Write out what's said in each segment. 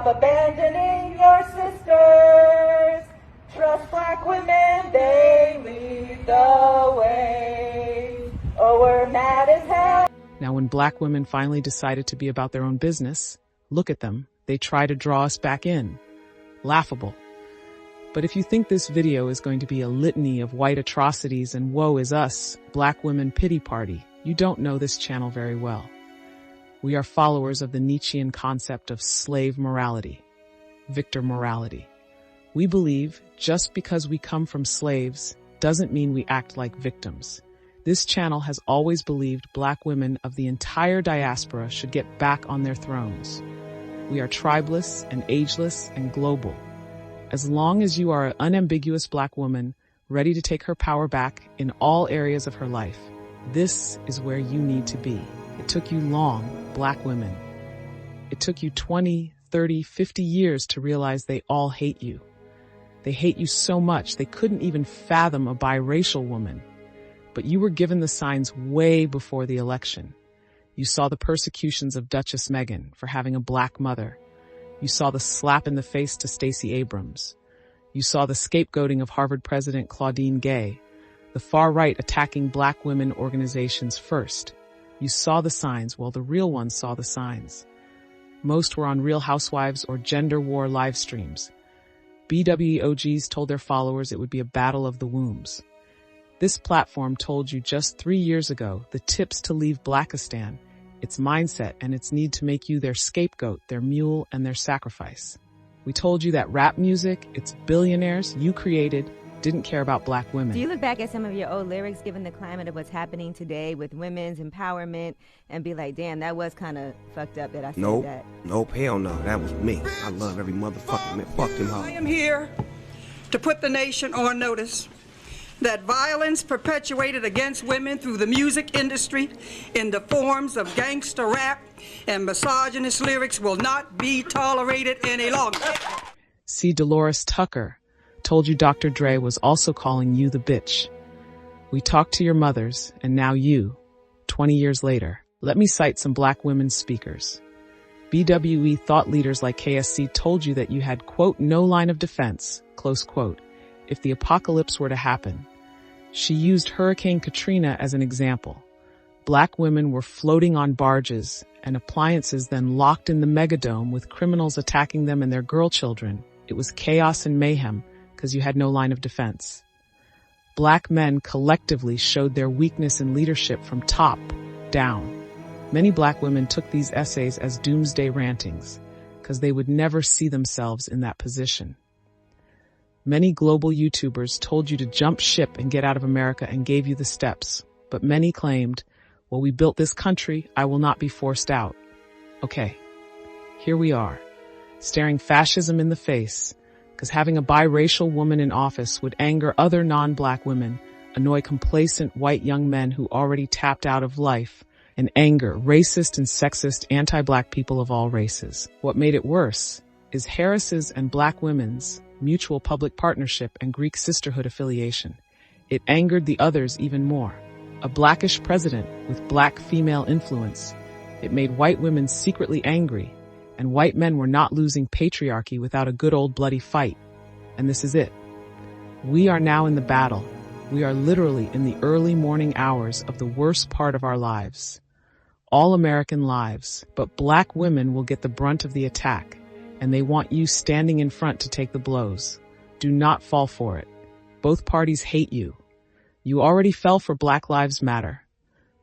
Stop abandoning your sisters. Trust black women, they lead the way. Oh, we're mad as hell. Now, when black women finally decided to be about their own business, look at them. They try to draw us back in. Laughable. But if you think this video is going to be a litany of white atrocities and woe is us, black women pity party, you don't know this channel very well. We are followers of the Nietzschean concept of slave morality, victor morality. We believe just because we come from slaves doesn't mean we act like victims. This channel has always believed black women of the entire diaspora should get back on their thrones. We are tribeless and ageless and global. As long as you are an unambiguous black woman, ready to take her power back in all areas of her life, this is where you need to be. It took you long, black women. It took you 20, 30, 50 years to realize they all hate you. They hate you so much they couldn't even fathom a biracial woman. But you were given the signs way before the election. You saw the persecutions of Duchess Meghan for having a black mother. You saw the slap in the face to Stacey Abrams. You saw the scapegoating of Harvard President Claudine Gay, the far right attacking black women organizations first. You saw the signs, while the real ones saw the signs. Most were on Real Housewives or gender war live streams. BWOGs told their followers it would be a battle of the wombs. This platform told you just 3 years ago the tips to leave Blackistan, its mindset and its need to make you their scapegoat, their mule, and their sacrifice. We told you that rap music, its billionaires you created, didn't care about black women. Do you look back at some of your old lyrics, given the climate of what's happening today with women's empowerment, and be like, damn, that was kind of fucked up that I said that? Nope, hell no, that was me. I love every motherfucking man. Fuck them hoes. I am here to put the nation on notice that violence perpetuated against women through the music industry in the forms of gangster rap and misogynist lyrics will not be tolerated any longer. See, Dolores Tucker told you Dr. Dre was also calling you the bitch. We talked to your mothers, and now you, 20 years later. Let me cite some black women speakers. BWE thought leaders like KSC told you that you had, quote, no line of defense, close quote, if the apocalypse were to happen. She used Hurricane Katrina as an example. Black women were floating on barges and appliances then locked in the megadome with criminals attacking them and their girl children. It was chaos and mayhem because you had no line of defense. Black men collectively showed their weakness in leadership from top down. Many black women took these essays as doomsday rantings because they would never see themselves in that position. Many global YouTubers told you to jump ship and get out of America and gave you the steps, but many claimed, well, we built this country, I will not be forced out. Okay, here we are, staring fascism in the face, because having a biracial woman in office would anger other non-black women, annoy complacent white young men who already tapped out of life, and anger racist and sexist anti-black people of all races. What made it worse is Harris's and black women's mutual public partnership and Greek sisterhood affiliation. It angered the others even more. A blackish president with black female influence. It made white women secretly angry, and white men were not losing patriarchy without a good old bloody fight. And this is it. We are now in the battle. We are literally in the early morning hours of the worst part of our lives. All American lives, but black women will get the brunt of the attack, and they want you standing in front to take the blows. Do not fall for it. Both parties hate you. You already fell for Black Lives Matter.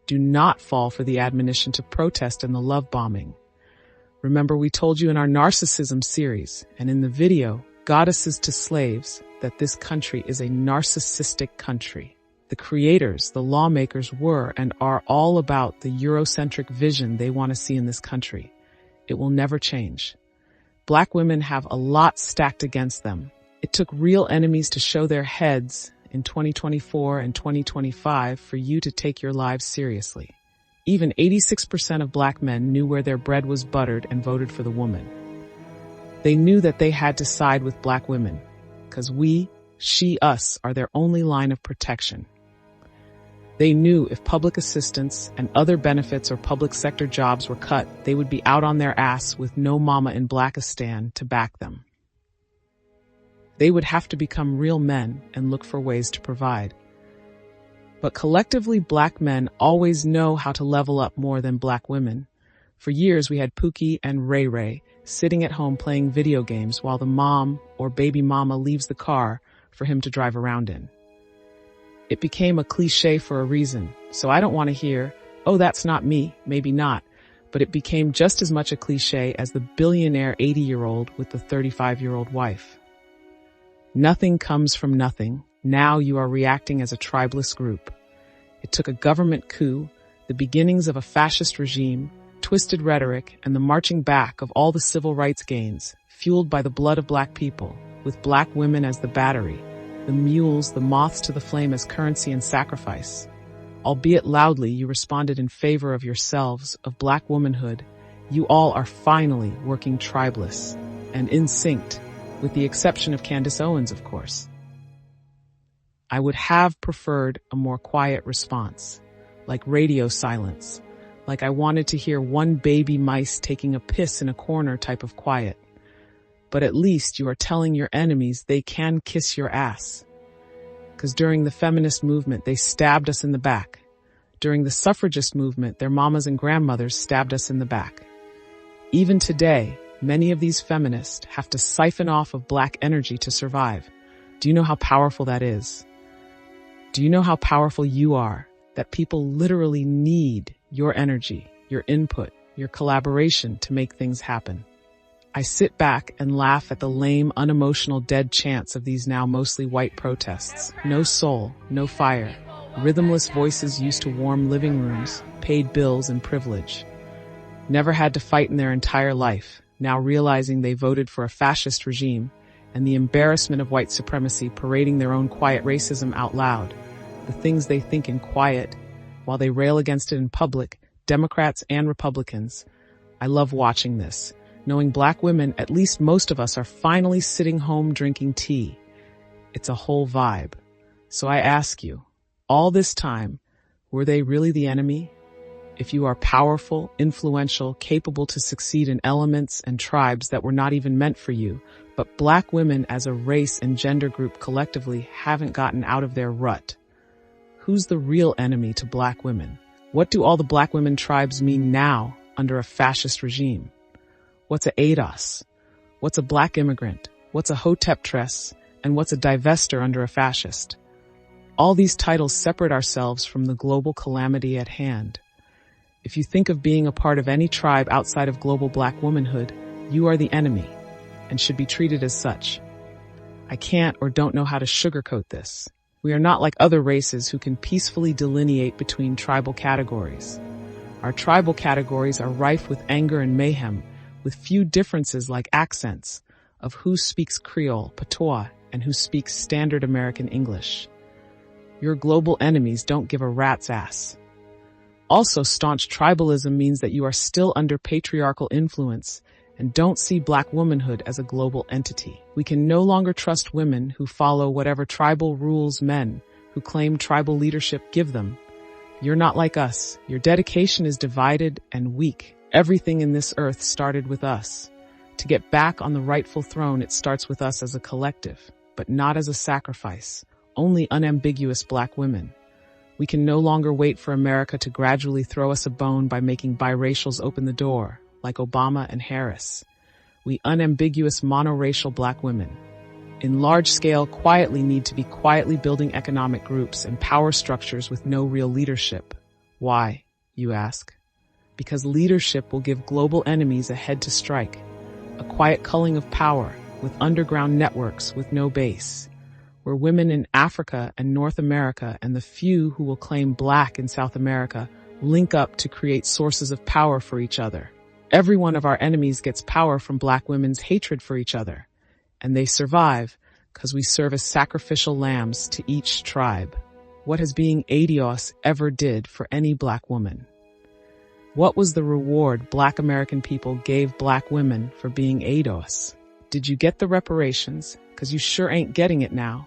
Do not fall for the admonition to protest and the love bombing. Remember, we told you in our narcissism series and in the video, Goddesses to Slaves, that this country is a narcissistic country. The creators, the lawmakers were and are all about the Eurocentric vision they want to see in this country. It will never change. Black women have a lot stacked against them. It took real enemies to show their heads in 2024 and 2025 for you to take your lives seriously. Even 86% of black men knew where their bread was buttered and voted for the woman. They knew that they had to side with black women, because we, she, us, are their only line of protection. They knew if public assistance and other benefits or public sector jobs were cut, they would be out on their ass with no mama in Blackistan to back them. They would have to become real men and look for ways to provide. But collectively, black men always know how to level up more than black women. For years, we had Pookie and Ray Ray sitting at home playing video games while the mom or baby mama leaves the car for him to drive around in. It became a cliche for a reason, so I don't want to hear, oh, that's not me, maybe not, but it became just as much a cliche as the billionaire 80-year-old with the 35-year-old wife. Nothing comes from nothing. Now you are reacting as a tribeless group. It took a government coup, the beginnings of a fascist regime, twisted rhetoric, and the marching back of all the civil rights gains, fueled by the blood of black people, with black women as the battery, the mules, the moths to the flame as currency and sacrifice. Albeit loudly, you responded in favor of yourselves, of black womanhood. You all are finally working tribeless and in sync, with the exception of Candace Owens, of course. I would have preferred a more quiet response, like radio silence, like I wanted to hear one baby mice taking a piss in a corner type of quiet. But at least you are telling your enemies they can kiss your ass. 'Cause during the feminist movement, they stabbed us in the back. During the suffragist movement, their mamas and grandmothers stabbed us in the back. Even today, many of these feminists have to siphon off of black energy to survive. Do you know how powerful that is? Do you know how powerful you are? That people literally need your energy, your input, your collaboration to make things happen. I sit back and laugh at the lame, unemotional, dead chants of these now mostly white protests. No soul, no fire. Rhythmless voices used to warm living rooms, paid bills and privilege. Never had to fight in their entire life, now realizing they voted for a fascist regime, and the embarrassment of white supremacy parading their own quiet racism out loud. The things they think in quiet, while they rail against it in public, Democrats and Republicans. I love watching this, knowing black women, at least most of us, are finally sitting home drinking tea. It's a whole vibe. So I ask you, all this time, were they really the enemy? If you are powerful, influential, capable to succeed in elements and tribes that were not even meant for you, but black women as a race and gender group collectively haven't gotten out of their rut. Who's the real enemy to black women? What do all the black women tribes mean now under a fascist regime? What's a ADOS? What's a black immigrant? What's a hotep-tress? And what's a divester under a fascist? All these titles separate ourselves from the global calamity at hand. If you think of being a part of any tribe outside of global black womanhood, you are the enemy and should be treated as such. I can't or don't know how to sugarcoat this. We are not like other races who can peacefully delineate between tribal categories. Our tribal categories are rife with anger and mayhem, with few differences like accents of who speaks Creole, patois, and who speaks standard American English. Your global enemies don't give a rat's ass. Also, staunch tribalism means that you are still under patriarchal influence and don't see black womanhood as a global entity. We can no longer trust women who follow whatever tribal rules men who claim tribal leadership give them. You're not like us. Your dedication is divided and weak. Everything in this earth started with us. To get back on the rightful throne, it starts with us as a collective, but not as a sacrifice. Only unambiguous black women. We can no longer wait for America to gradually throw us a bone by making biracials open the door, like Obama and Harris. We unambiguous monoracial black women, in large scale, quietly need to be quietly building economic groups and power structures with no real leadership. Why, you ask? Because leadership will give global enemies a head to strike, a quiet culling of power with underground networks with no base, where women in Africa and North America and the few who will claim black in South America link up to create sources of power for each other. Every one of our enemies gets power from black women's hatred for each other, and they survive because we serve as sacrificial lambs to each tribe. What has being Adios ever did for any black woman? What was the reward black American people gave black women for being Adios? Did you get the reparations? Because you sure ain't getting it now.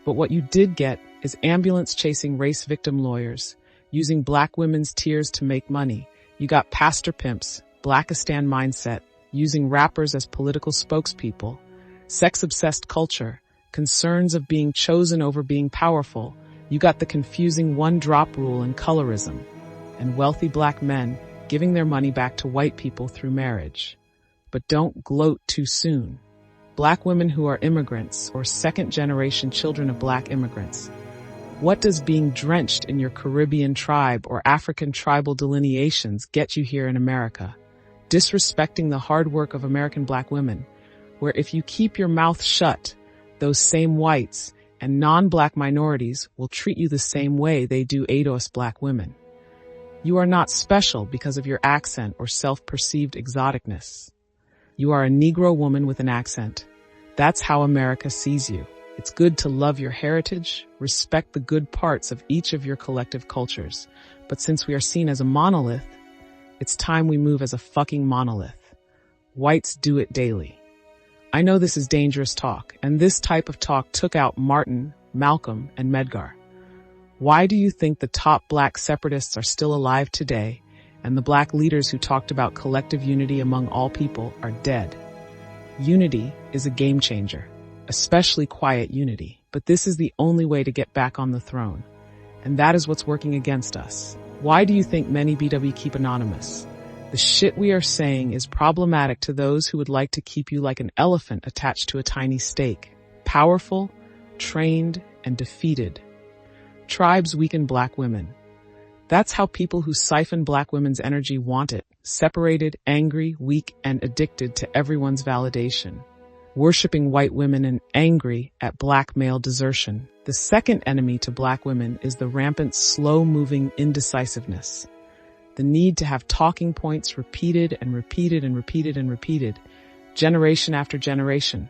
But what you did get is ambulance chasing race victim lawyers, using black women's tears to make money. You got pastor pimps, Blackistan mindset, using rappers as political spokespeople, sex-obsessed culture, concerns of being chosen over being powerful. You got the confusing one-drop rule and colorism, and wealthy black men giving their money back to white people through marriage. But don't gloat too soon. Black women who are immigrants or second-generation children of black immigrants. What does being drenched in your Caribbean tribe or African tribal delineations get you here in America? Disrespecting the hard work of American black women, where if you keep your mouth shut, those same whites and non-black minorities will treat you the same way they do ADOS black women. You are not special because of your accent or self-perceived exoticness. You are a Negro woman with an accent. That's how America sees you. It's good to love your heritage, respect the good parts of each of your collective cultures. But since we are seen as a monolith, it's time we move as a fucking monolith. Whites do it daily. I know this is dangerous talk, and this type of talk took out Martin, Malcolm, and Medgar. Why do you think the top black separatists are still alive today, and the black leaders who talked about collective unity among all people are dead? Unity is a game changer, especially quiet unity, but this is the only way to get back on the throne, and that is what's working against us. Why do you think many BW keep anonymous? The shit we are saying is problematic to those who would like to keep you like an elephant attached to a tiny stake. Powerful, trained, and defeated. Tribes weaken black women. That's how people who siphon black women's energy want it. Separated, angry, weak, and addicted to everyone's validation. Worshipping white women and angry at black male desertion. The second enemy to black women is the rampant, slow-moving indecisiveness. The need to have talking points repeated and repeated and repeated and repeated, generation after generation.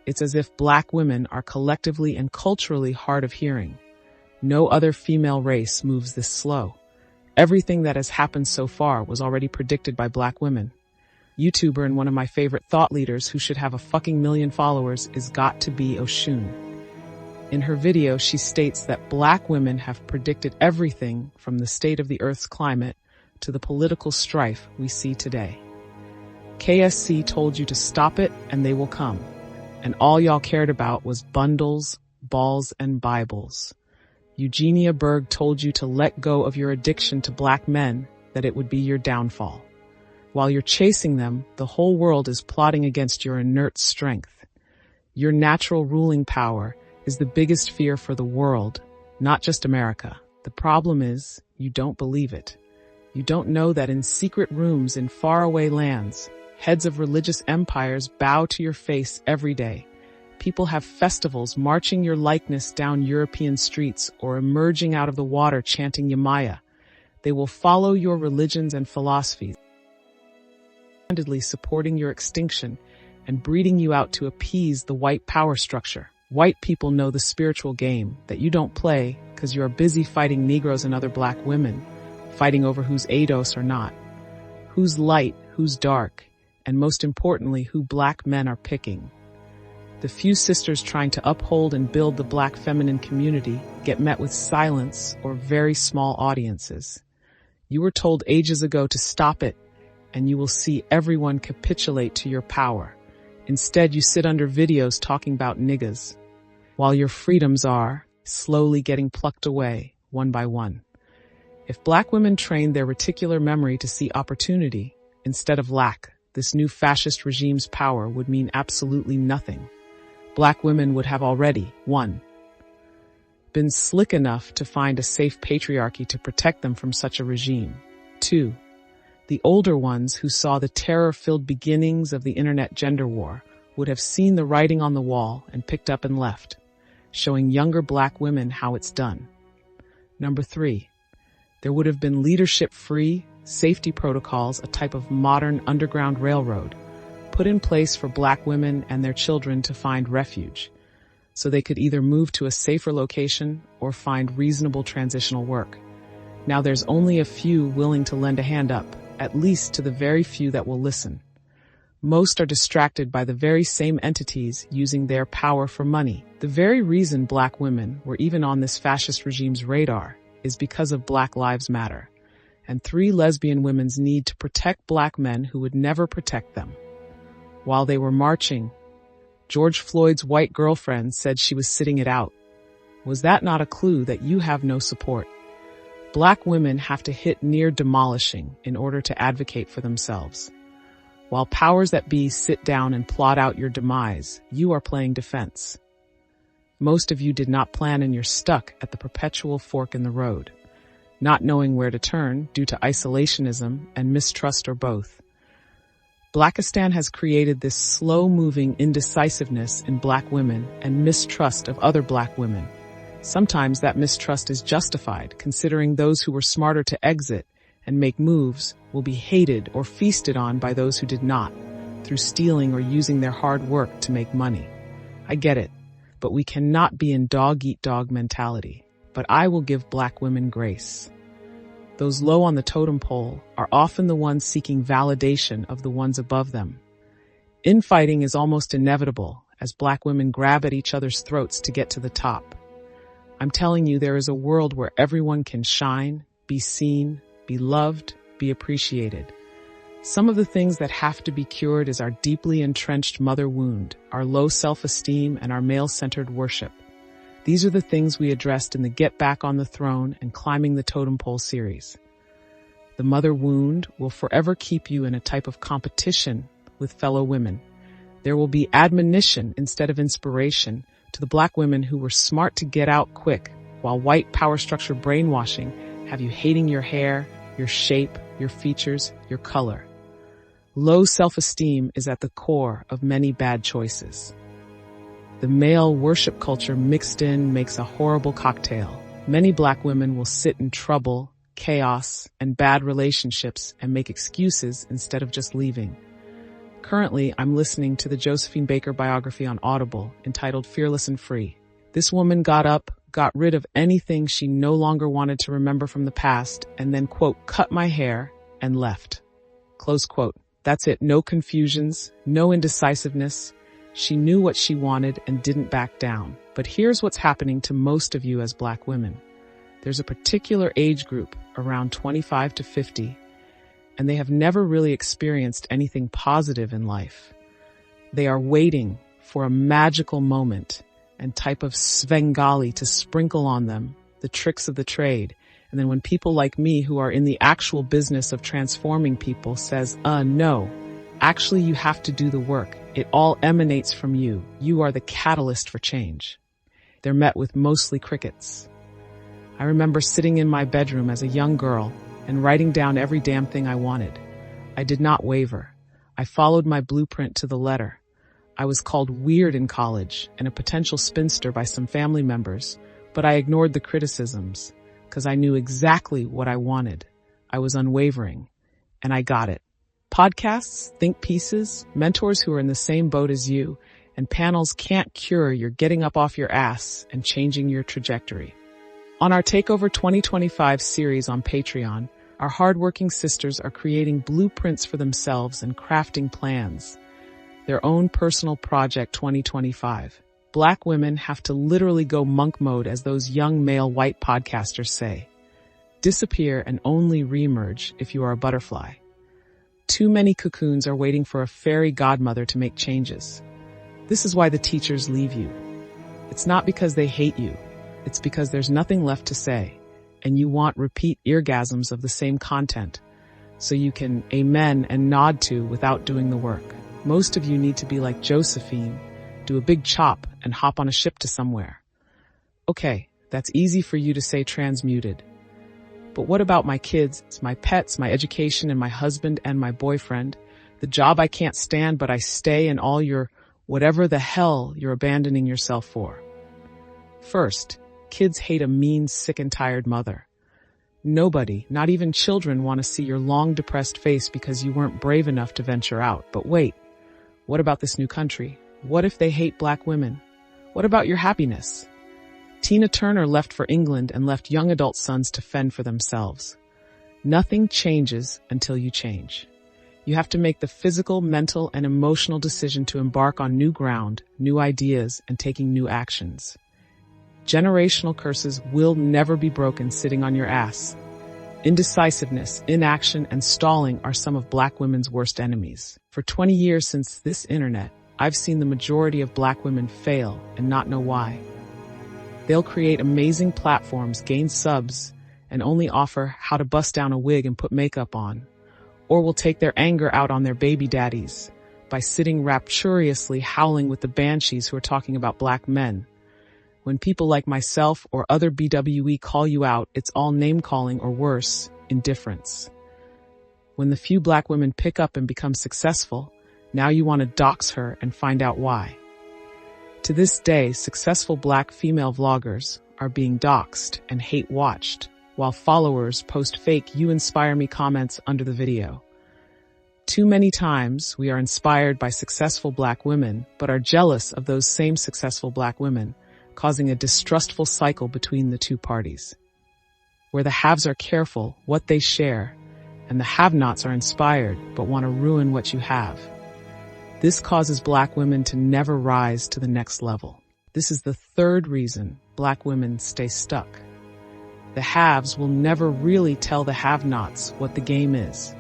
It's as if black women are collectively and culturally hard of hearing. No other female race moves this slow. Everything that has happened so far was already predicted by black women. YouTuber and one of my favorite thought leaders who should have a fucking million followers is Got to Be Oshun. In her video, she states that black women have predicted everything from the state of the Earth's climate to the political strife we see today. KSC told you to stop it and they will come. And all y'all cared about was bundles, balls, and Bibles. Eugenia Berg told you to let go of your addiction to black men, that it would be your downfall. While you're chasing them, the whole world is plotting against your inert strength. Your natural ruling power is the biggest fear for the world, not just America. The problem is, you don't believe it. You don't know that in secret rooms in faraway lands, heads of religious empires bow to your face every day. People have festivals marching your likeness down European streets or emerging out of the water chanting Yamaya. They will follow your religions and philosophies, supporting your extinction and breeding you out to appease the white power structure. White people know the spiritual game that you don't play because you are busy fighting Negroes and other black women, fighting over who's ADOS or not, who's light, who's dark, and most importantly, who black men are picking. The few sisters trying to uphold and build the black feminine community get met with silence or very small audiences. You were told ages ago to stop it, and you will see everyone capitulate to your power. Instead, you sit under videos talking about niggas, while your freedoms are slowly getting plucked away, one by one. If black women trained their reticular memory to see opportunity instead of lack, this new fascist regime's power would mean absolutely nothing. Black women would have already, 1. Been slick enough to find a safe patriarchy to protect them from such a regime. 2. The older ones who saw the terror-filled beginnings of the internet gender war would have seen the writing on the wall and picked up and left, showing younger black women how it's done. 3. There would have been leadership-free safety protocols, a type of modern underground railroad, put in place for black women and their children to find refuge, so they could either move to a safer location or find reasonable transitional work. Now there's only a few willing to lend a hand up, at least to the very few that will listen. Most are distracted by the very same entities using their power for money. The very reason black women were even on this fascist regime's radar is because of Black Lives Matter, and 3 lesbian women's need to protect black men who would never protect them. While they were marching, George Floyd's white girlfriend said she was sitting it out. Was that not a clue that you have no support? Black women have to hit near demolishing in order to advocate for themselves. While powers that be sit down and plot out your demise, you are playing defense. Most of you did not plan and you're stuck at the perpetual fork in the road, not knowing where to turn due to isolationism and mistrust or both. Blackistan has created this slow-moving indecisiveness in black women and mistrust of other black women. Sometimes that mistrust is justified, considering those who were smarter to exit and make moves will be hated or feasted on by those who did not, through stealing or using their hard work to make money. I get it, but we cannot be in dog-eat-dog mentality. But I will give black women grace. Those low on the totem pole are often the ones seeking validation of the ones above them. Infighting is almost inevitable as black women grab at each other's throats to get to the top. I'm telling you, there is a world where everyone can shine, be seen, be loved, be appreciated. Some of the things that have to be cured is our deeply entrenched mother wound, our low self-esteem, and our male-centered worship. These are the things we addressed in the Get Back on the Throne and Climbing the Totem Pole series. The mother wound will forever keep you in a type of competition with fellow women. There will be admonition instead of inspiration to the black women who were smart to get out quick, while white power structure brainwashing have you hating your hair, your shape, your features, your color. Low self-esteem is at the core of many bad choices. The male worship culture mixed in makes a horrible cocktail. Many black women will sit in trouble, chaos, and bad relationships and make excuses instead of just leaving. Currently, I'm listening to the Josephine Baker biography on Audible entitled Fearless and Free. This woman got up, got rid of anything she no longer wanted to remember from the past, and then, quote, cut my hair and left. Close quote. That's it. No confusions, no indecisiveness. She knew what she wanted and didn't back down. But here's what's happening to most of you as black women. There's a particular age group, around 25 to 50, and they have never really experienced anything positive in life. They are waiting for a magical moment and type of Svengali to sprinkle on them the tricks of the trade. And then when people like me who are in the actual business of transforming people says, no, actually you have to do the work. It all emanates from you. You are the catalyst for change. They're met with mostly crickets. I remember sitting in my bedroom as a young girl and writing down every damn thing I wanted. I did not waver. I followed my blueprint to the letter. I was called weird in college and a potential spinster by some family members, but I ignored the criticisms because I knew exactly what I wanted. I was unwavering, and I got it. Podcasts, think pieces, mentors who are in the same boat as you, and panels can't cure your getting up off your ass and changing your trajectory. On our Takeover 2025 series on Patreon, our hardworking sisters are creating blueprints for themselves and crafting plans. Their own personal project 2025. Black women have to literally go monk mode, as those young male white podcasters say. Disappear and only reemerge if you are a butterfly. Too many cocoons are waiting for a fairy godmother to make changes. This is why the teachers leave you. It's not because they hate you. It's because there's nothing left to say, and you want repeat eargasms of the same content, so you can amen and nod to without doing the work. Most of you need to be like Josephine, do a big chop and hop on a ship to somewhere. Okay, that's easy for you to say transmuted. But what about my kids, my pets, my education, and my husband and my boyfriend? The job I can't stand, but I stay, and all your whatever the hell you're abandoning yourself for. First, kids hate a mean, sick, and tired mother. Nobody, not even children, want to see your long, depressed face because you weren't brave enough to venture out. But wait, what about this new country? What if they hate black women? What about your happiness? Tina Turner left for England and left young adult sons to fend for themselves. Nothing changes until you change. You have to make the physical, mental, and emotional decision to embark on new ground, new ideas, and taking new actions. Generational curses will never be broken sitting on your ass. Indecisiveness, inaction, and stalling are some of Black women's worst enemies. For 20 years since this internet, I've seen the majority of Black women fail and not know why. They'll create amazing platforms, gain subs, and only offer how to bust down a wig and put makeup on. Or will take their anger out on their baby daddies by sitting rapturously howling with the banshees who are talking about Black men. When people like myself or other BWE call you out, it's all name-calling or worse, indifference. When the few Black women pick up and become successful, now you want to dox her and find out why. To this day, successful Black female vloggers are being doxed and hate-watched, while followers post fake "you inspire me" comments under the video. Too many times we are inspired by successful Black women, but are jealous of those same successful Black women, causing a distrustful cycle between the two parties, where the haves are careful what they share, and the have-nots are inspired but want to ruin what you have. This causes Black women to never rise to the next level. This is the third reason Black women stay stuck. The haves will never really tell the have-nots what the game is,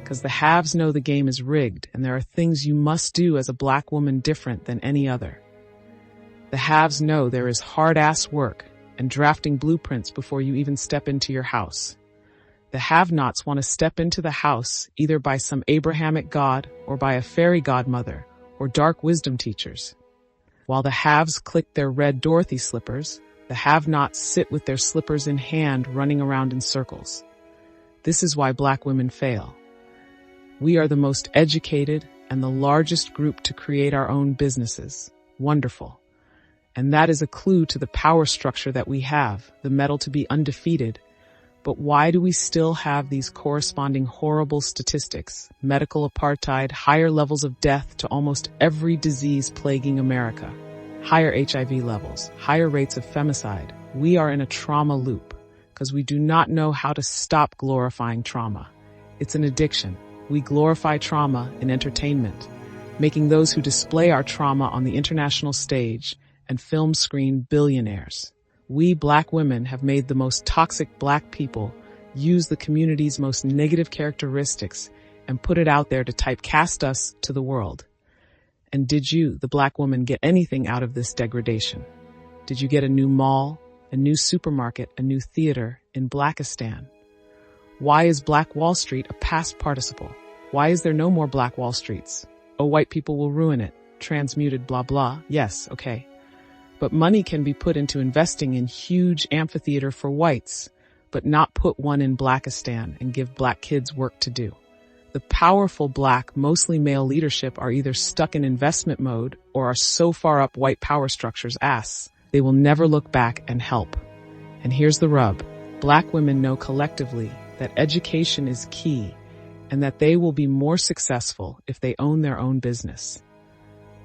because the haves know the game is rigged and there are things you must do as a Black woman different than any other. The haves know there is hard-ass work and drafting blueprints before you even step into your house. The have-nots want to step into the house either by some Abrahamic god or by a fairy godmother or dark wisdom teachers. While the haves click their red Dorothy slippers, the have-nots sit with their slippers in hand running around in circles. This is why Black women fail. We are the most educated and the largest group to create our own businesses. Wonderful. And that is a clue to the power structure that we have, the metal to be undefeated. But why do we still have these corresponding horrible statistics, medical apartheid, higher levels of death to almost every disease plaguing America, higher HIV levels, higher rates of femicide? We are in a trauma loop because we do not know how to stop glorifying trauma. It's an addiction. We glorify trauma in entertainment, making those who display our trauma on the international stage and film screen billionaires. We Black women have made the most toxic Black people use the community's most negative characteristics and put it out there to typecast us to the world. And did you, the Black woman, get anything out of this degradation? Did you get a new mall, a new supermarket, a new theater in Blackistan? Why is Black Wall Street a past participle? Why is there no more Black Wall Streets? Oh, white people will ruin it. Transmuted blah blah. Yes, okay. But money can be put into investing in huge amphitheater for whites, but not put one in Blackistan and give Black kids work to do. The powerful Black, mostly male leadership are either stuck in investment mode or are so far up white power structure's ass, they will never look back and help. And here's the rub. Black women know collectively that education is key and that they will be more successful if they own their own business.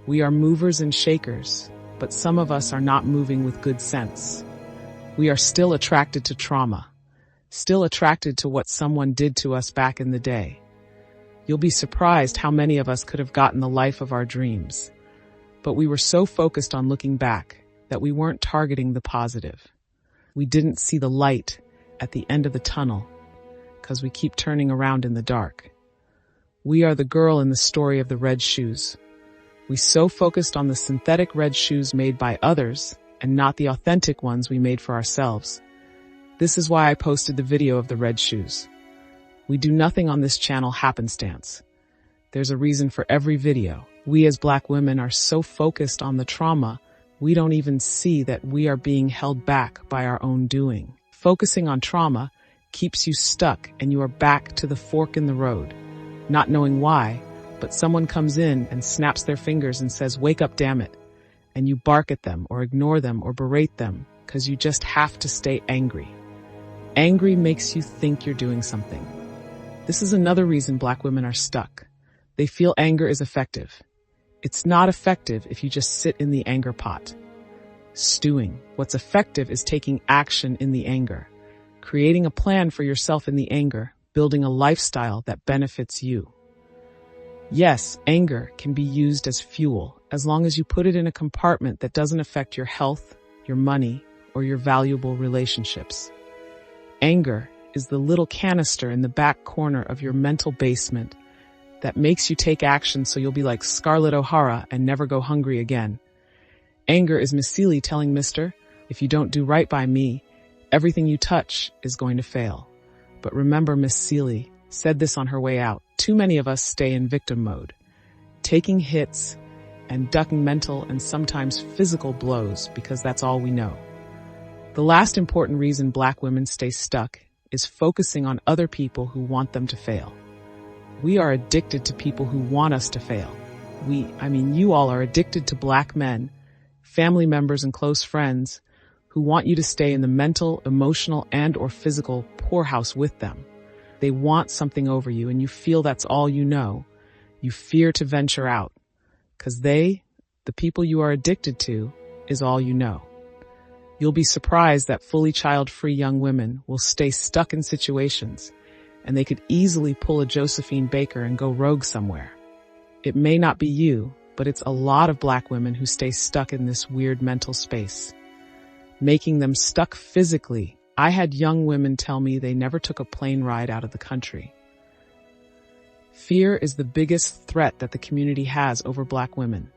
We are movers and shakers, but some of us are not moving with good sense. We are still attracted to trauma, still attracted to what someone did to us back in the day. You'll be surprised how many of us could have gotten the life of our dreams, but we were so focused on looking back that we weren't targeting the positive. We didn't see the light at the end of the tunnel because we keep turning around in the dark. We are the girl in the story of the red shoes. We so focused on the synthetic red shoes made by others and not the authentic ones we made for ourselves. This is why I posted the video of the red shoes. We do nothing on this channel happenstance. There's a reason for every video. We as Black women are so focused on the trauma, we don't even see that we are being held back by our own doing. Focusing on trauma keeps you stuck and you are back to the fork in the road, not knowing why. But someone comes in and snaps their fingers and says, "Wake up, damn it." And you bark at them or ignore them or berate them because you just have to stay angry. Angry makes you think you're doing something. This is another reason Black women are stuck. They feel anger is effective. It's not effective if you just sit in the anger pot, stewing. What's effective is taking action in the anger, creating a plan for yourself in the anger, building a lifestyle that benefits you. Yes, anger can be used as fuel as long as you put it in a compartment that doesn't affect your health, your money, or your valuable relationships. Anger is the little canister in the back corner of your mental basement that makes you take action so you'll be like Scarlett O'Hara and never go hungry again. Anger is Miss Seeley telling Mister, if you don't do right by me, everything you touch is going to fail. But remember, Miss Seeley said this on her way out. Too many of us stay in victim mode, taking hits and ducking mental and sometimes physical blows because that's all we know. The last important reason Black women stay stuck is focusing on other people who want them to fail. We are addicted to people who want us to fail. You all are addicted to Black men, family members and close friends who want you to stay in the mental, emotional, and/or physical poorhouse with them. They want something over you and you feel that's all you know. You fear to venture out because the people you are addicted to, is all you know. You'll be surprised that fully child-free young women will stay stuck in situations and they could easily pull a Josephine Baker and go rogue somewhere. It may not be you, but it's a lot of Black women who stay stuck in this weird mental space, making them stuck physically. I had young women tell me they never took a plane ride out of the country. Fear is the biggest threat that the community has over Black women.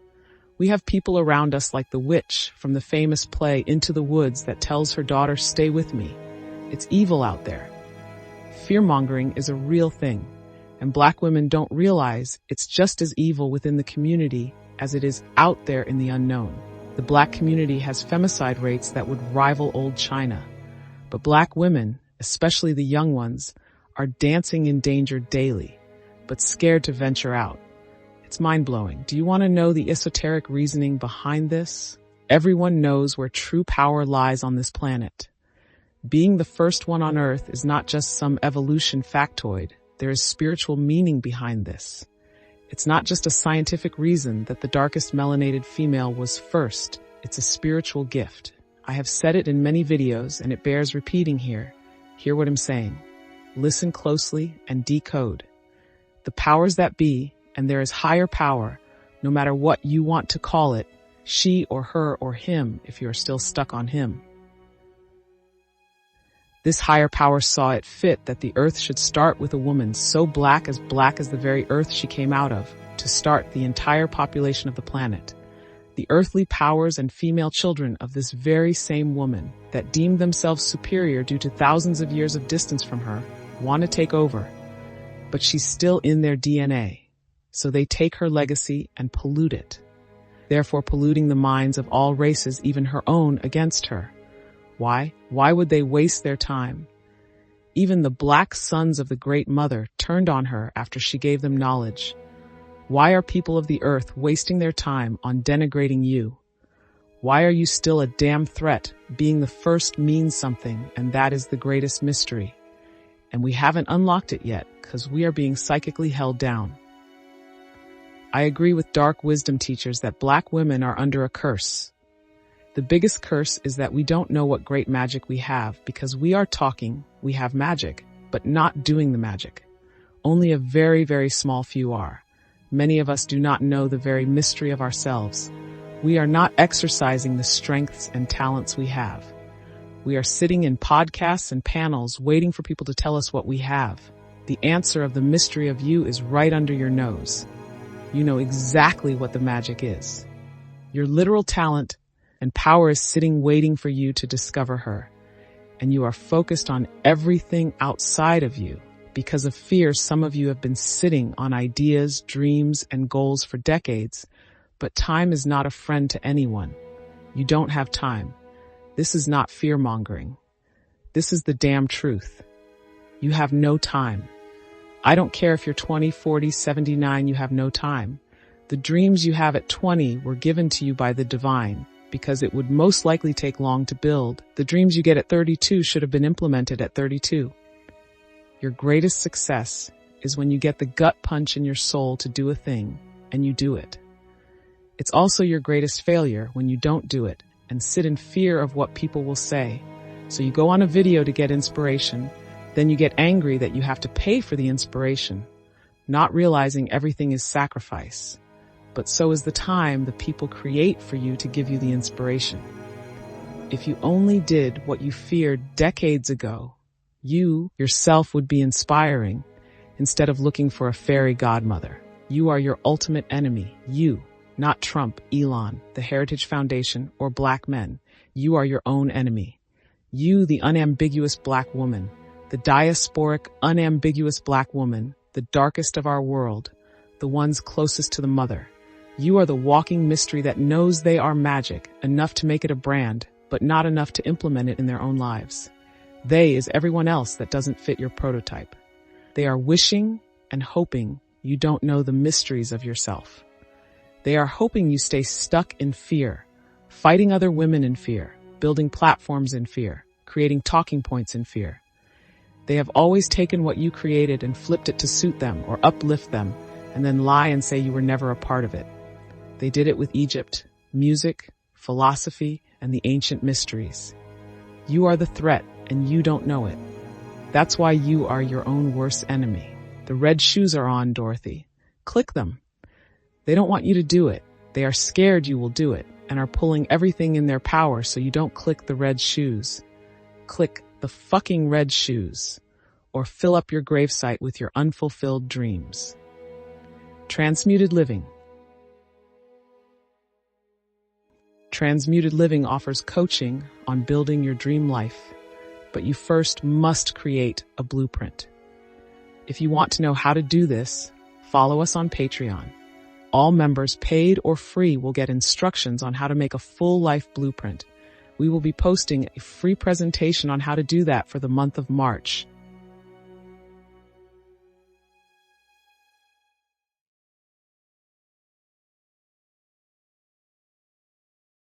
We have people around us like the witch from the famous play Into the Woods that tells her daughter, stay with me. It's evil out there. Fear-mongering is a real thing, and Black women don't realize it's just as evil within the community as it is out there in the unknown. The Black community has femicide rates that would rival old China. But Black women, especially the young ones, are dancing in danger daily, but scared to venture out. It's mind-blowing. Do you want to know the esoteric reasoning behind this? Everyone knows where true power lies on this planet. Being the first one on Earth is not just some evolution factoid. There is spiritual meaning behind this. It's not just a scientific reason that the darkest melanated female was first. It's a spiritual gift. I have said it in many videos and it bears repeating here. Hear what I'm saying. Listen closely and decode. The powers that be, and there is higher power, no matter what you want to call it, she or her or him if you are still stuck on him. This higher power saw it fit that the earth should start with a woman so black as the very earth she came out of, to start the entire population of the planet. The earthly powers and female children of this very same woman that deemed themselves superior due to thousands of years of distance from her want to take over, but she's still in their DNA, so they take her legacy and pollute it, therefore polluting the minds of all races, even her own, against her. Why? Why would they waste their time? Even the Black sons of the Great Mother turned on her after she gave them knowledge. Why are people of the earth wasting their time on denigrating you? Why are you still a damn threat? Being the first means something, and that is the greatest mystery. And we haven't unlocked it yet, because we are being psychically held down. I agree with dark wisdom teachers that Black women are under a curse. The biggest curse is that we don't know what great magic we have, because we are talking, we have magic, but not doing the magic. Only a very, very small few are. Many of us do not know the very mystery of ourselves. We are not exercising the strengths and talents we have. We are sitting in podcasts and panels waiting for people to tell us what we have. The answer of the mystery of you is right under your nose. You know exactly what the magic is. Your literal talent and power is sitting waiting for you to discover her. And you are focused on everything outside of you. Because of fear, some of you have been sitting on ideas, dreams, and goals for decades, but time is not a friend to anyone. You don't have time. This is not fear-mongering. This is the damn truth. You have no time. I don't care if you're 20, 40, 79, you have no time. The dreams you have at 20 were given to you by the divine, because it would most likely take long to build. The dreams you get at 32 should have been implemented at 32. Your greatest success is when you get the gut punch in your soul to do a thing, and you do it. It's also your greatest failure when you don't do it and sit in fear of what people will say. So you go on a video to get inspiration, then you get angry that you have to pay for the inspiration. not realizing everything is sacrifice. But so is the time the people create for you to give you the inspiration. If you only did what you feared decades ago, you yourself would be inspiring instead of looking for a fairy godmother. You are your ultimate enemy. You, not Trump, Elon, the Heritage Foundation, or black men. You are your own enemy. You, the unambiguous black woman, the diasporic, unambiguous black woman, the darkest of our world, the ones closest to the mother. You are the walking mystery that knows they are magic, enough to make it a brand, but not enough to implement it in their own lives. They is everyone else that doesn't fit your prototype. They are wishing and hoping you don't know the mysteries of yourself. They are hoping you stay stuck in fear, fighting other women in fear, building platforms in fear, creating talking points in fear. They have always taken what you created and flipped it to suit them or uplift them, and then lie and say you were never a part of it. They did it with Egypt, music, philosophy, and the ancient mysteries. You are the threat, and you don't know it. That's why you are your own worst enemy. The red shoes are on, Dorothy. Click them. They don't want you to do it. They are scared you will do it and are pulling everything in their power so you don't click the red shoes. Click the fucking red shoes, or fill up your gravesite with your unfulfilled dreams. Transmuted Living. Transmuted Living offers coaching on building your dream life, but you first must create a blueprint. If you want to know how to do this, follow us on Patreon. All members, paid or free, will get instructions on how to make a full life blueprint. We will be posting a free presentation on how to do that for the month of March.